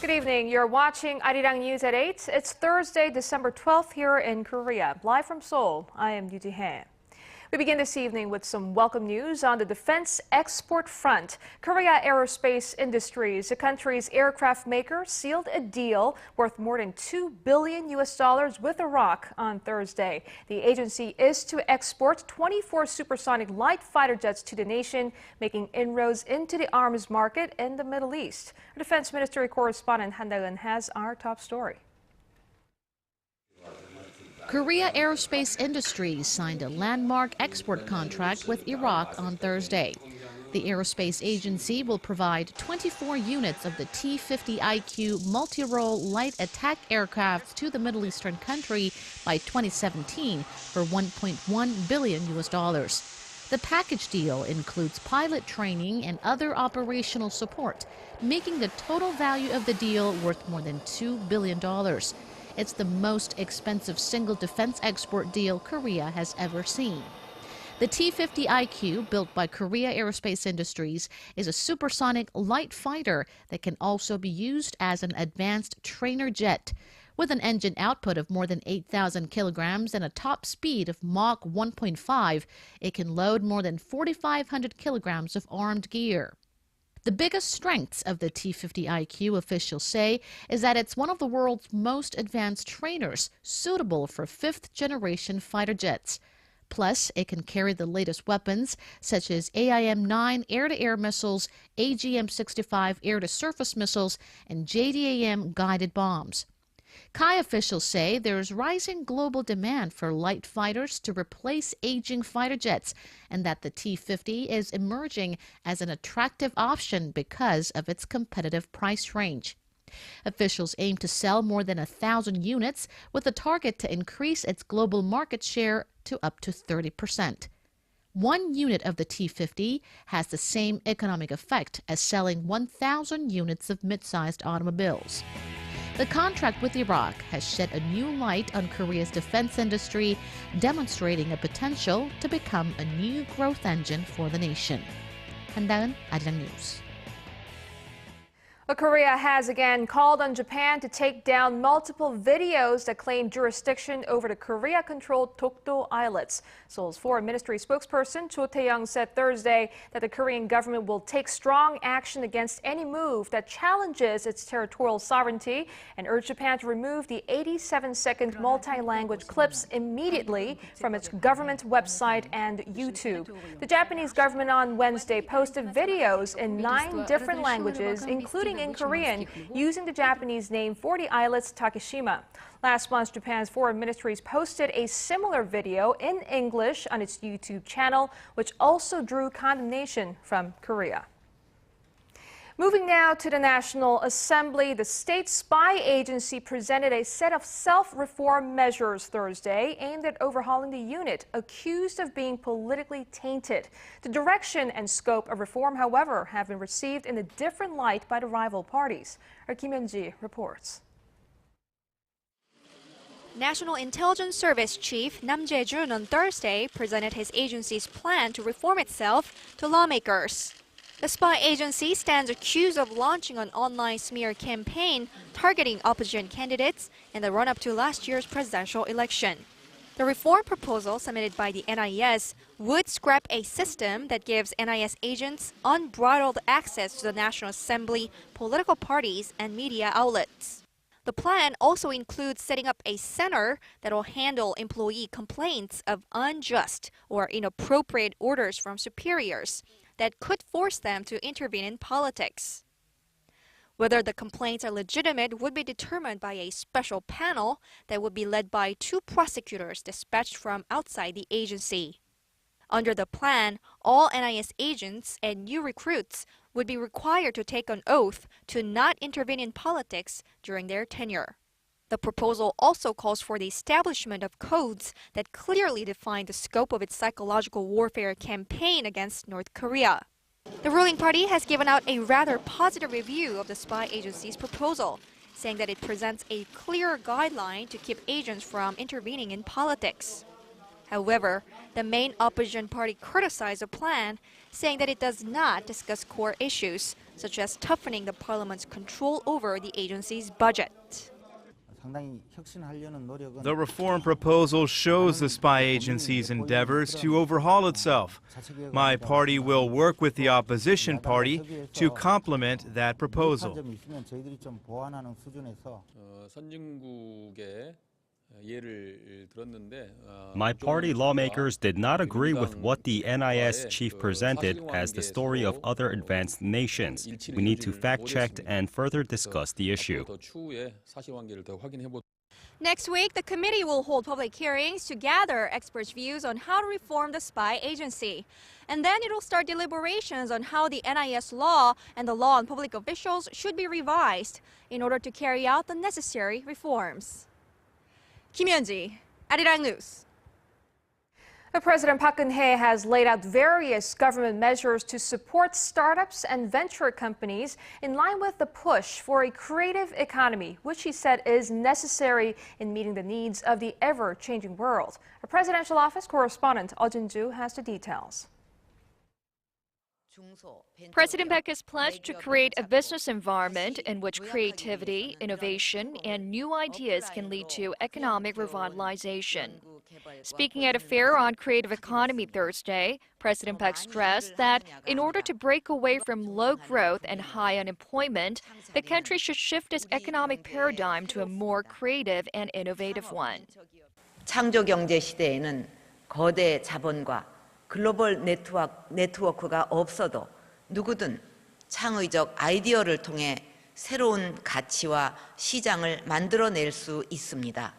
Good evening. You're watching Arirang News at 8. It's Thursday, December 12th here in Korea. Live from Seoul, I am Yoo Ji-hye. We begin this evening with some welcome news on the defense export front. Korea Aerospace Industries, the country's aircraft maker, sealed a deal worth more than $2 billion with Iraq on Thursday. The agency is to export 24 supersonic light fighter jets to the nation, making inroads into the arms market in the Middle East. Our Defense Ministry correspondent Han Da-eun has our top story. Korea Aerospace Industries signed a landmark export contract with Iraq on Thursday. The aerospace agency will provide 24 units of the T-50IQ multi-role light attack aircraft to the Middle Eastern country by 2017 for $1.1 billion. The package deal includes pilot training and other operational support, making the total value of the deal worth more than $2 billion. It's the most expensive single defense export deal Korea has ever seen. The T-50IQ, built by Korea Aerospace Industries, is a supersonic light fighter that can also be used as an advanced trainer jet. With an engine output of more than 8,000 kilograms and a top speed of Mach 1.5, it can load more than 4,500 kilograms of armed gear. The biggest strengths of the T-50IQ, officials say, is that it's one of the world's most advanced trainers, suitable for fifth-generation fighter jets. Plus, it can carry the latest weapons, such as AIM-9 air-to-air missiles, AGM-65 air-to-surface missiles, and JDAM guided bombs. KAI officials say there's rising global demand for light fighters to replace aging fighter jets, and that the T-50 is emerging as an attractive option because of its competitive price range. Officials aim to sell more than 1,000 units, with a target to increase its global market share to up to 30%. One unit of the T-50 has the same economic effect as selling 1,000 units of mid-sized automobiles. The contract with Iraq has shed a new light on Korea's defense industry, demonstrating a potential to become a new growth engine for the nation. Han Da-eun, Arirang News. Korea has again called on Japan to take down multiple videos that claim jurisdiction over the Korea-controlled Dokdo Islets. Seoul's Foreign Ministry spokesperson Cho Tae-young said Thursday that the Korean government will take strong action against any move that challenges its territorial sovereignty and urged Japan to remove the 87-second multi-language clips immediately from its government website and YouTube. The Japanese government on Wednesday posted videos in 9 different languages, including in Korean, using the Japanese name for the islets Takeshima. Last month, Japan's foreign ministries posted a similar video in English on its YouTube channel, which also drew condemnation from Korea. Moving now to the National Assembly, the state spy agency presented a set of self-reform measures Thursday aimed at overhauling the unit accused of being politically tainted. The direction and scope of reform, however, have been received in a different light by the rival parties. Our Kim Hyun-ji reports. National Intelligence Service Chief Nam Jae-jun on Thursday presented his agency's plan to reform itself to lawmakers. The spy agency stands accused of launching an online smear campaign targeting opposition candidates in the run-up to last year's presidential election. The reform proposal submitted by the NIS would scrap a system that gives NIS agents unbridled access to the National Assembly, political parties, and media outlets. The plan also includes setting up a center that will handle employee complaints of unjust or inappropriate orders from superiors that could force them to intervene in politics. Whether the complaints are legitimate would be determined by a special panel that would be led by 2 prosecutors dispatched from outside the agency. Under the plan, all NIS agents and new recruits would be required to take an oath to not intervene in politics during their tenure. The proposal also calls for the establishment of codes that clearly define the scope of its psychological warfare campaign against North Korea. The ruling party has given out a rather positive review of the spy agency's proposal, saying that it presents a clear guideline to keep agents from intervening in politics. However, the main opposition party criticized the plan, saying that it does not discuss core issues such as toughening the parliament's control over the agency's budget. The reform proposal shows the spy agency's endeavors to overhaul itself. My party will work with the opposition party to complement that proposal. My party lawmakers did not agree with what the NIS chief presented as the story of other advanced nations. We need to fact-check and further discuss the issue. Next week, the committee will hold public hearings to gather experts' views on how to reform the spy agency. And then it will start deliberations on how the NIS law and the law on public officials should be revised in order to carry out the necessary reforms. Kim Hyun-ji, Arirang News. President Park Geun-hye has laid out various government measures to support startups and venture companies in line with the push for a creative economy, which he said is necessary in meeting the needs of the ever-changing world. Our presidential office correspondent Oh Jin-joo has the details. President Park has pledged to create a business environment in which creativity, innovation, and new ideas can lead to economic revitalization. Speaking at a fair on creative economy Thursday, President Park stressed that in order to break away from low growth and high unemployment, the country should shift its economic paradigm to a more creative and innovative one. 창조 경제 시대에는 거대 자본과 글로벌 네트워크가 없어도 누구든 창의적 아이디어를 통해 새로운 가치와 시장을 만들어낼 수 있습니다.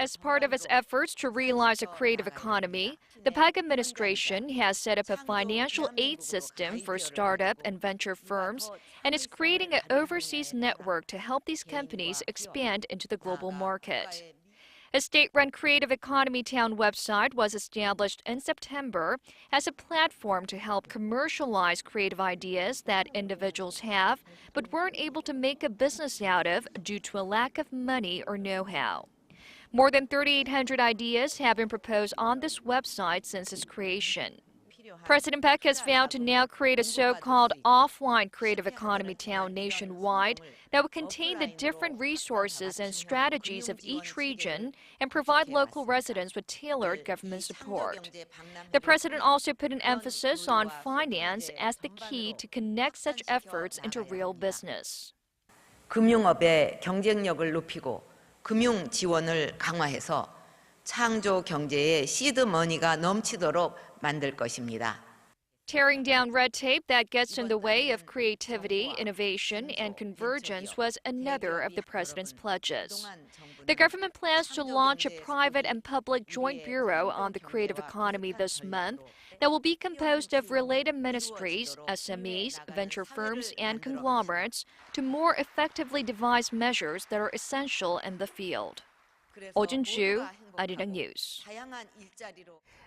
As part of its efforts to realize a creative economy, the Park administration has set up a financial aid system for startup and venture firms and is creating an overseas network to help these companies expand into the global market. A state-run creative economy town website was established in September as a platform to help commercialize creative ideas that individuals have but weren't able to make a business out of due to a lack of money or know-how. More than 3,800 ideas have been proposed on this website since its creation. President Park has vowed to now create a so-called offline creative economy town nationwide that will contain the different resources and strategies of each region and provide local residents with tailored government support. The president also put an emphasis on finance as the key to connect such efforts into real business. 금융업의 경쟁력을 높이고 금융 지원을 강화해서 창조 경제에 시드 머니가 넘치도록 만들 것입니다. Tearing down red tape that gets in the way of creativity, innovation, and convergence was another of the president's pledges. The government plans to launch a private and public joint bureau on the creative economy this month that will be composed of related ministries, SMEs, venture firms, and conglomerates to more effectively devise measures that are essential in the field. Oh Jin-joo, Arirang News.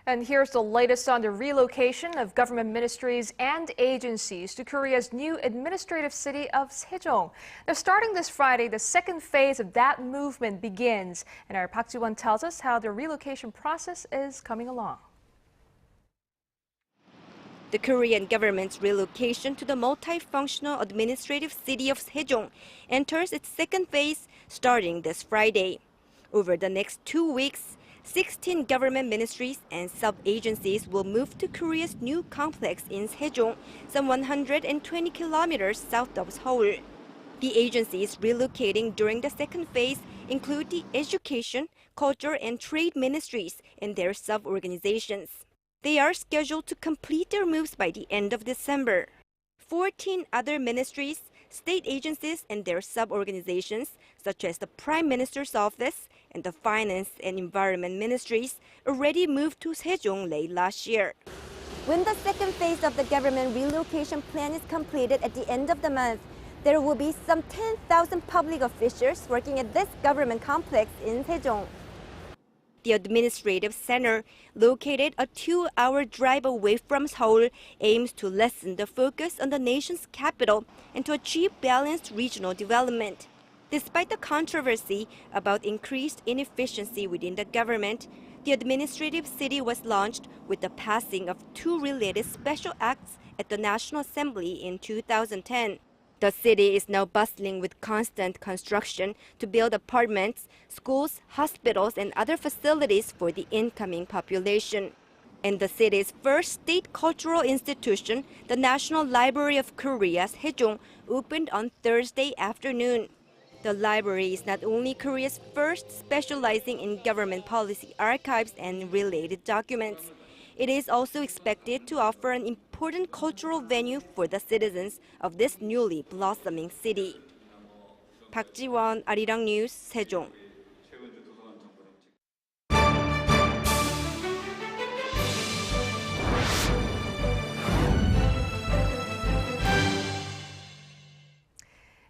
And here's the latest on the relocation of government ministries and agencies to Korea's new administrative city of Sejong. Now, starting this Friday, the second phase of that movement begins. And our Park Ji-won tells us how the relocation process is coming along. The Korean government's relocation to the multifunctional administrative city of Sejong enters its second phase starting this Friday. Over the next 2 weeks, 16 government ministries and sub-agencies will move to Korea's new complex in Sejong, some 120 kilometers south of Seoul. The agencies relocating during the second phase include the Education, Culture, and Trade ministries and their sub-organizations. They are scheduled to complete their moves by the end of December. 14 other ministries, state agencies, and their sub-organizations, such as the Prime Minister's Office and the Finance and Environment Ministries, already moved to Sejong late last year. When the second phase of the government relocation plan is completed at the end of the month, there will be some 10,000 public officials working at this government complex in Sejong. The administrative center, located a 2-hour drive away from Seoul, aims to lessen the focus on the nation's capital and to achieve balanced regional development. Despite the controversy about increased inefficiency within the government, the administrative city was launched with the passing of 2 related special acts at the National Assembly in 2010. The city is now bustling with constant construction to build apartments, schools, hospitals, and other facilities for the incoming population. And the city's first state cultural institution, the National Library of Korea's Sejong, opened on Thursday afternoon. The library is not only Korea's first specializing in government policy archives and related documents, it is also expected to offer an important cultural venue for the citizens of this newly blossoming city. Park Ji-won, Arirang News, Sejong.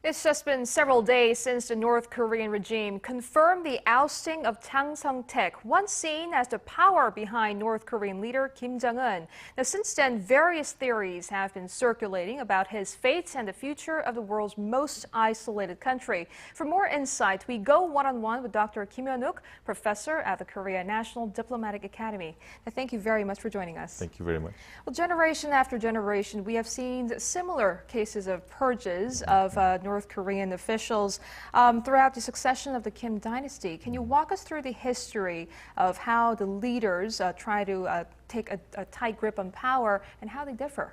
It's just been several days since the North Korean regime confirmed the ousting of Chang Sung-taek, once seen as the power behind North Korean leader Kim Jong-un. Now, since then, various theories have been circulating about his fate and the future of the world's most isolated country. For more insight, we go one-on-one with Dr. Kim Hyun-wook, professor at the Korea National Diplomatic Academy. Now, thank you very much for joining us. Thank you very much. Well, generation after generation, we have seen similar cases of purges of North Korean officials throughout the succession of the Kim dynasty. Can you walk us through the history of how the leaders try to take a tight grip on power and how they differ?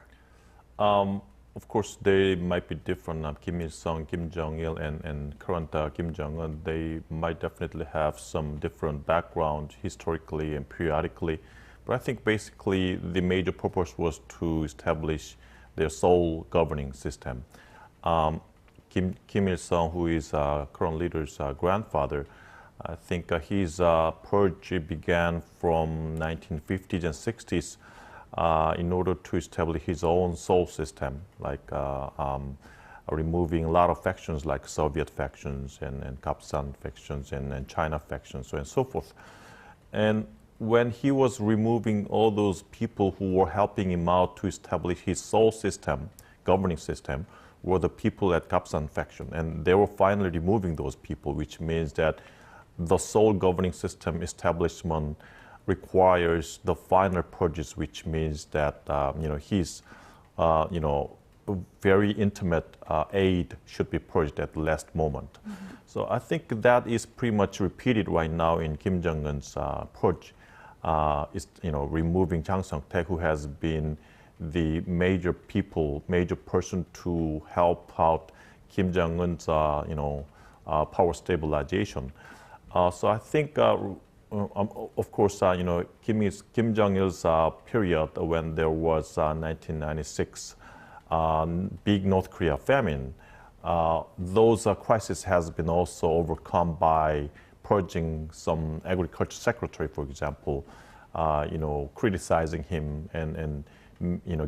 Of course, they might be different. Kim Il-sung, Kim Jong-il, and current Kim Jong-un, they might definitely have some different background historically and periodically. But I think basically the major purpose was to establish their sole governing system. Kim Il-sung, who is current leader's grandfather, I think his purge began from 1950s and 60s in order to establish his own sole system, like removing a lot of factions like Soviet factions and Kapsan factions and China factions, so and so forth. And when he was removing all those people who were helping him out to establish his sole system, governing system, were the people at Kapsan faction. And they were finally removing those people, which means that the sole governing system establishment requires the final purges, which means that his very intimate aide should be purged at the last moment. Mm-hmm. So I think that is pretty much repeated right now in Kim Jong-un's purge. Is removing Chang Sung-taek, who has been the major person to help out Kim Jong-un's power stabilization. So I think, of course, Kim Jong-il's period when there was 1996 big North Korea famine, those crises has been also overcome by purging some agriculture secretary, for example, criticizing him and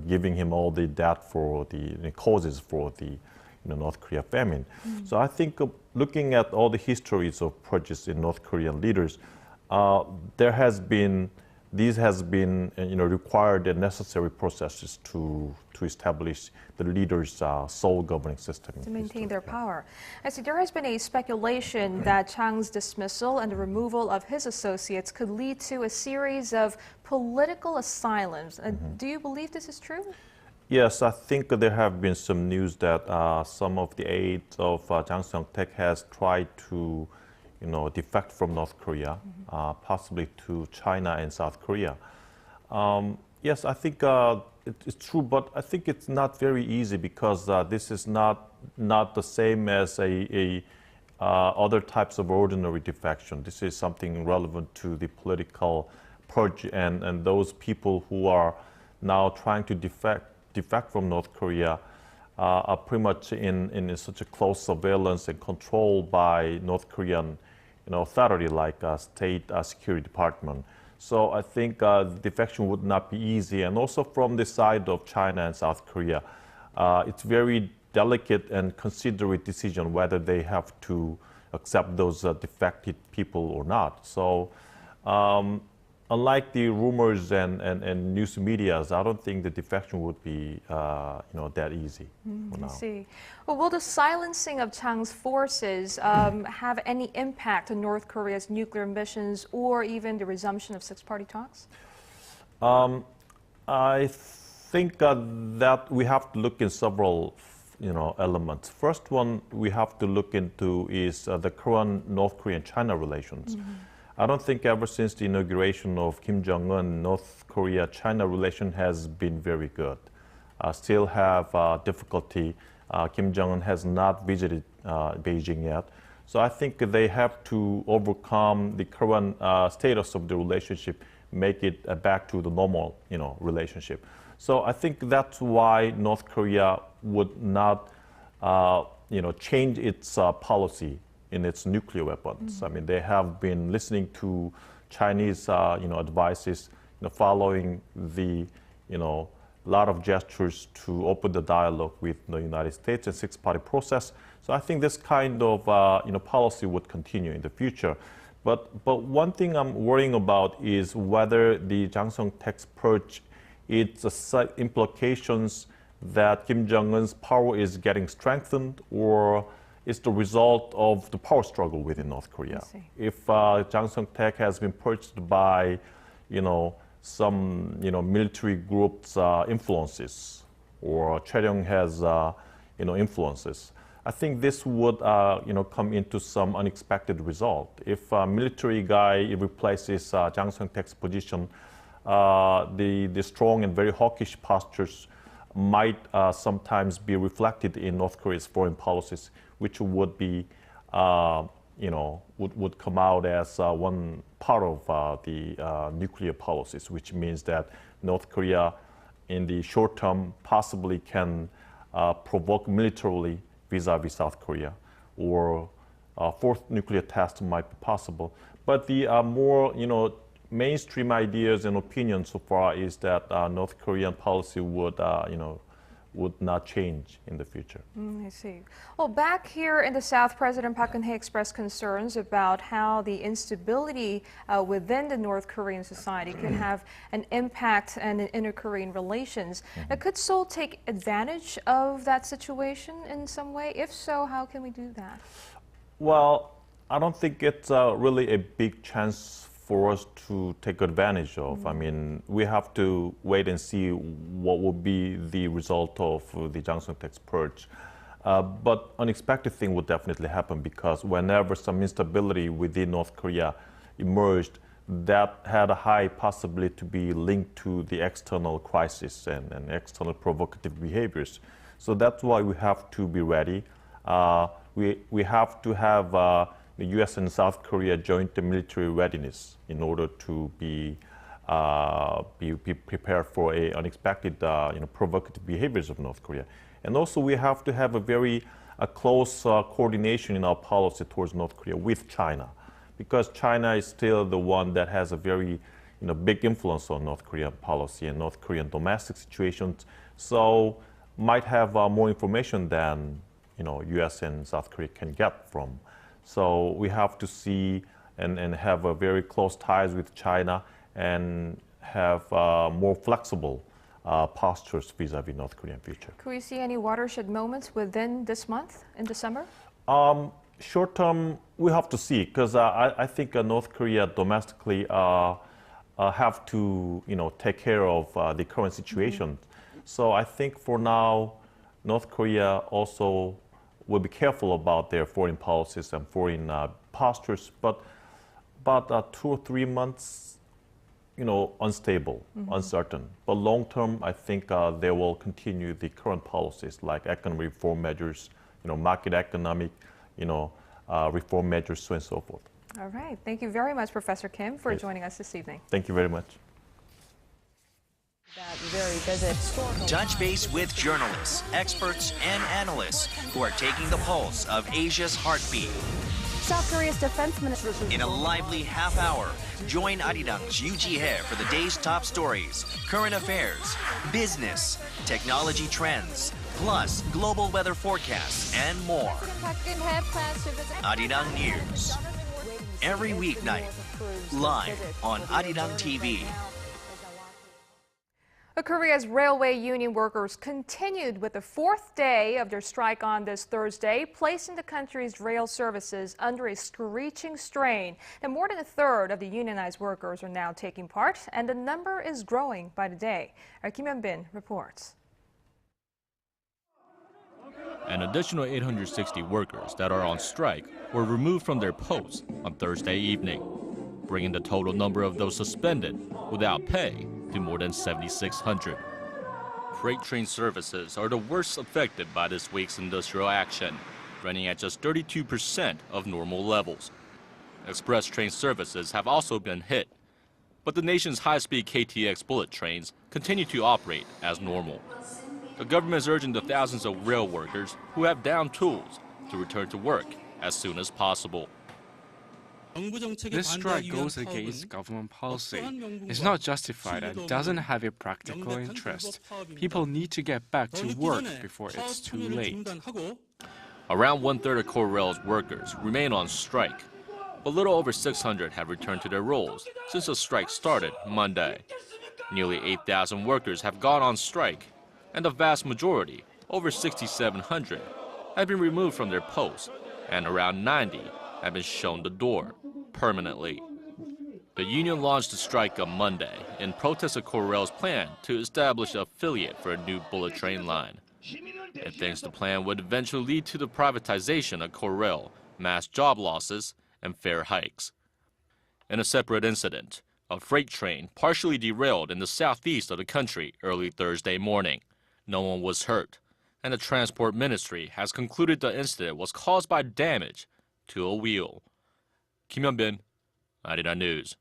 giving him all the debt for the causes for the North Korea famine. Mm-hmm. So I think looking at all the histories of purges in North Korean leaders, these has been required and necessary processes to establish the leaders' sole governing system. To maintain their power. I see there has been a speculation that Chang's dismissal and the removal of his associates could lead to a series of political asylums. Do you believe this is true? Yes, I think there have been some news that some of the aides of Chang Sung-taek has tried to defect from North Korea, possibly to China and South Korea. Yes, I think it's true, but I think it's not very easy because this is not the same as other types of ordinary defection. This is something relevant to the political purge, and those people who are now trying to defect from North Korea are pretty much in such a close surveillance and control by North Korean authority like State Security Department. So I think defection would not be easy. And also from the side of China and South Korea, it's very delicate and considerate decision whether they have to accept those defected people or not. So unlike the rumors and news medias, I don't think the defection would be that easy for now. I see. Well, will the silencing of Chang's forces have any impact on North Korea's nuclear missions or even the resumption of six-party talks? I think that we have to look in several elements. First one we have to look into is the current North Korean-China relations. I don't think ever since the inauguration of Kim Jong-un, North Korea-China relation has been very good. Still have difficulty. Kim Jong-un has not visited Beijing yet. So I think they have to overcome the current status of the relationship, make it back to the normal, relationship. So I think that's why North Korea would not, change its policy in its nuclear weapons. I mean, they have been listening to Chinese, advices, following the, lot of gestures to open the dialogue with the United States and six-party process. So I think this kind of, policy would continue in the future. But one thing I'm worrying about is whether the Jangsong tax purge, its implications that Kim Jong-un's power is getting strengthened, or is the result of the power struggle within North Korea. If Jangsong tax has been purged by, some, military groups' influences, or Chae-ryong has, influences, I think this would, come into some unexpected result. If a military guy replaces Jangsong tax position, the strong and very hawkish postures might sometimes be reflected in North Korea's foreign policies, which would be, would come out as one part of the nuclear policies, which means that North Korea, in the short term, possibly can provoke militarily vis-a-vis South Korea, or fourth nuclear test might be possible. But the more, mainstream ideas and opinions so far is that North Korean policy would, would not change in the future. I see. Well, back here in the South, President Park Geun-hye expressed concerns about how the instability within the North Korean society could have an impact on inter-Korean relations. Could Seoul take advantage of that situation in some way? If so, how can we do that? Well, I don't think it's really a big chance for us to take advantage of. I mean, we have to wait and see what will be the result of the Jangsong tax purge. But unexpected thing would definitely happen, because whenever some instability within North Korea emerged, that had a high possibility to be linked to the external crisis and external provocative behaviors. So that's why we have to be ready. We have to have the U.S. and South Korea joint military readiness in order to be prepared for unexpected, provocative behaviors of North Korea. And also, we have to have a very close coordination in our policy towards North Korea with China, because China is still the one that has a very, big influence on North Korean policy and North Korean domestic situations. So, might have more information than, U.S. and South Korea can get from. So we have to see and have a very close ties with China and have more flexible postures vis-a-vis North Korean future. Could we see any watershed moments within this month, in December? Short term, we have to see, because I think North Korea domestically have to, take care of the current situation. So I think for now, North Korea also will be careful about their foreign policies and foreign postures, but about 2 or 3 months, unstable, uncertain. But long term, I think they will continue the current policies like economic reform measures, market economic, reform measures, so on and so forth. All right. Thank you very much, Professor Kim, for joining us this evening. Thank you very much. That very vivid historical Touch base with journalists, experts, and analysts who are taking the pulse of Asia's heartbeat. South Korea's defense minister. In a lively half hour, join Arirang's Yoo Ji-hye for the day's top stories, current affairs, business, technology trends, plus global weather forecasts, and more. Arirang News. Every weeknight, live on Arirang TV. Korea's railway union workers continued with the fourth day of their strike on this Thursday, placing the country's rail services under a screeching strain. And more than a third of the unionized workers are now taking part, and the number is growing by the day. Our Kim Hyun-bin reports. An additional 860 workers that are on strike were removed from their posts on Thursday evening, bringing the total number of those suspended without pay to more than 7,600. Freight train services are the worst affected by this week's industrial action, running at just 32% of normal levels. Express train services have also been hit, but the nation's high-speed KTX bullet trains continue to operate as normal. The government is urging the thousands of rail workers who have downed tools to return to work as soon as possible. This strike goes against government policy. It's not justified and doesn't have a practical interest. People need to get back to work before it's too late. Around one-third of Korea's workers remain on strike. A little over 600 have returned to their roles since the strike started Monday. Nearly 8,000 workers have gone on strike, and the vast majority, over 6,700, have been removed from their posts, and around 90 have been shown the door permanently. The union launched the strike on Monday in protest of Korea's plan to establish an affiliate for a new bullet train line. It thinks the plan would eventually lead to the privatization of Korea, mass job losses, and fare hikes. In a separate incident, a freight train partially derailed in the southeast of the country early Thursday morning. No one was hurt, and the Transport Ministry has concluded the incident was caused by damage to a wheel. Kim Hyun-bin, Arirang News.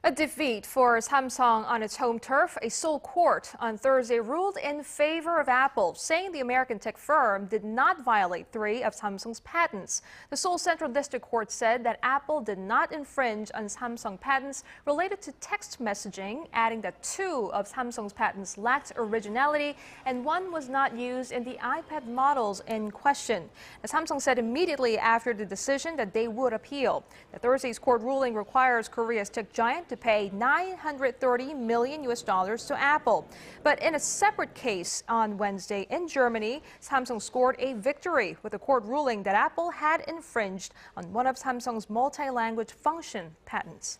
A defeat for Samsung on its home turf. A Seoul court on Thursday ruled in favor of Apple, saying the American tech firm did not violate 3 of Samsung's patents. The Seoul Central District Court said that Apple did not infringe on Samsung patents related to text messaging, adding that 2 of Samsung's patents lacked originality and 1 was not used in the iPad models in question. Samsung said immediately after the decision that they would appeal. The Thursday's court ruling requires Korea's tech giant to pay $930 million to Apple. But in a separate case on Wednesday in Germany, Samsung scored a victory with the court ruling that Apple had infringed on one of Samsung's multi-language function patents.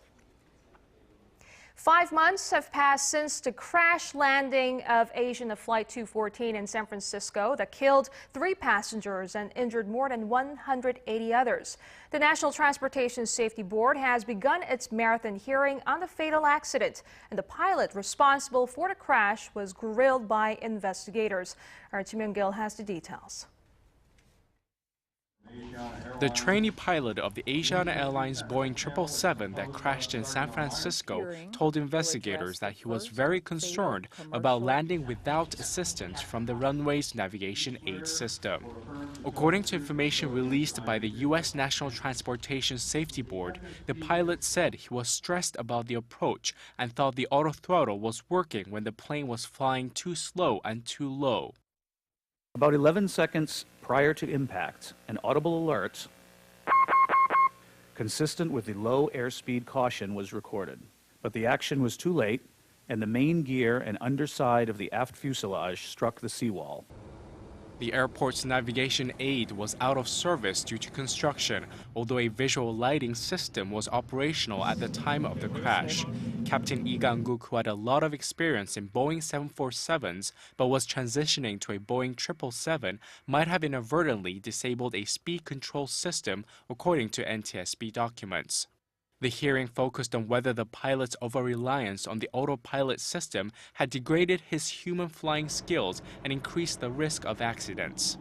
5 months have passed since the crash landing of Asian Flight 214 in San Francisco that killed 3 passengers and injured more than 180 others. The National Transportation Safety Board has begun its marathon hearing on the fatal accident, and the pilot responsible for the crash was grilled by investigators. Our Ji Myung-gil has the details. The trainee pilot of the Asiana Airlines Boeing 777 that crashed in San Francisco told investigators that he was very concerned about landing without assistance from the runway's navigation aid system. According to information released by the U.S. National Transportation Safety Board, the pilot said he was stressed about the approach and thought the autothrottle was working when the plane was flying too slow and too low. About 11 seconds prior to impact, an audible alert consistent with the low airspeed caution was recorded. But the action was too late, and the main gear and underside of the aft fuselage struck the seawall. The airport's navigation aid was out of service due to construction, although a visual lighting system was operational at the time of the crash. Captain Lee Gang-guk, who had a lot of experience in Boeing 747s but was transitioning to a Boeing 777, might have inadvertently disabled a speed control system, according to NTSB documents. The hearing focused on whether the pilot's over-reliance on the autopilot system had degraded his human flying skills and increased the risk of accidents.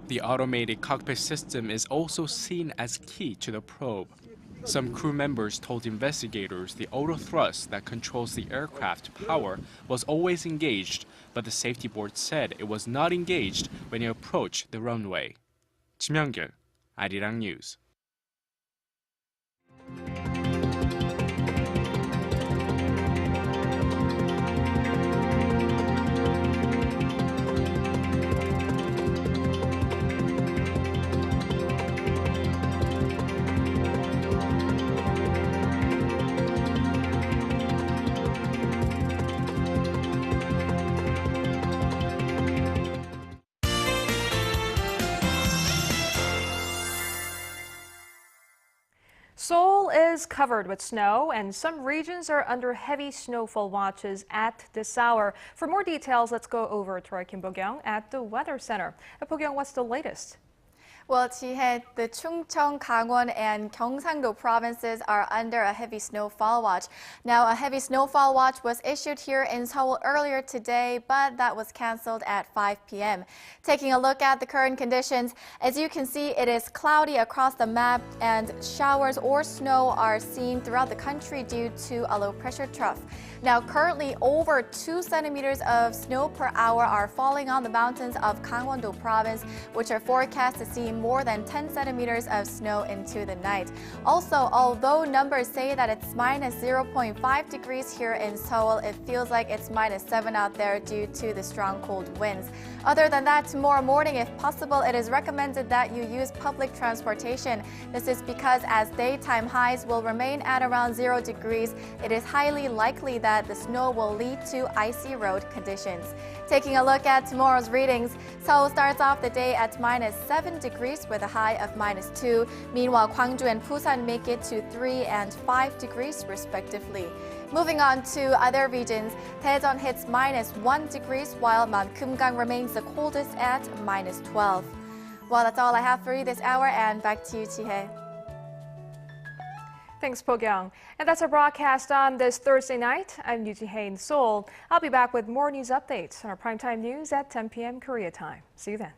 The automated cockpit system is also seen as key to the probe. Some crew members told investigators the autothrust that controls the aircraft power was always engaged, but the safety board said it was not engaged when it approached the runway. Ji Myung-gil, Arirang News. Seoul is covered with snow, and some regions are under heavy snowfall watches at this hour. For more details, let's go over to our Kim Bo-kyung at the Weather Center. Bo-kyung, what's the latest? Well, Ji-hye, the Chungcheong, Gangwon, and Gyeongsangdo provinces are under a heavy snowfall watch. Now, a heavy snowfall watch was issued here in Seoul earlier today, but that was canceled at 5 p.m. Taking a look at the current conditions, as you can see, it is cloudy across the map, and showers or snow are seen throughout the country due to a low-pressure trough. Now, currently, over 2 centimeters of snow per hour are falling on the mountains of Gangwon-do province, which are forecast to see more than 10 centimeters of snow into the night. Also, although numbers say that it's minus 0.5 degrees here in Seoul, it feels like it's minus 7 out there due to the strong cold winds. Other than that, tomorrow morning, if possible, it is recommended that you use public transportation. This is because as daytime highs will remain at around 0 degrees, it is highly likely that the snow will lead to icy road conditions. Taking a look at tomorrow's readings, Seoul starts off the day at minus 7 degrees with a high of minus 2. Meanwhile, Gwangju and Busan make it to 3 and 5 degrees respectively. Moving on to other regions, Daejeon hits minus 1 degrees while Mount Kumgang remains the coldest at minus 12. Well, that's all I have for you this hour, and back to you, Ji-hye. Thanks, Bo-kyung. And that's our broadcast on this Thursday night. I'm Yoo Ji-hye in Seoul. I'll be back with more news updates on our primetime news at 10 p.m. Korea time. See you then.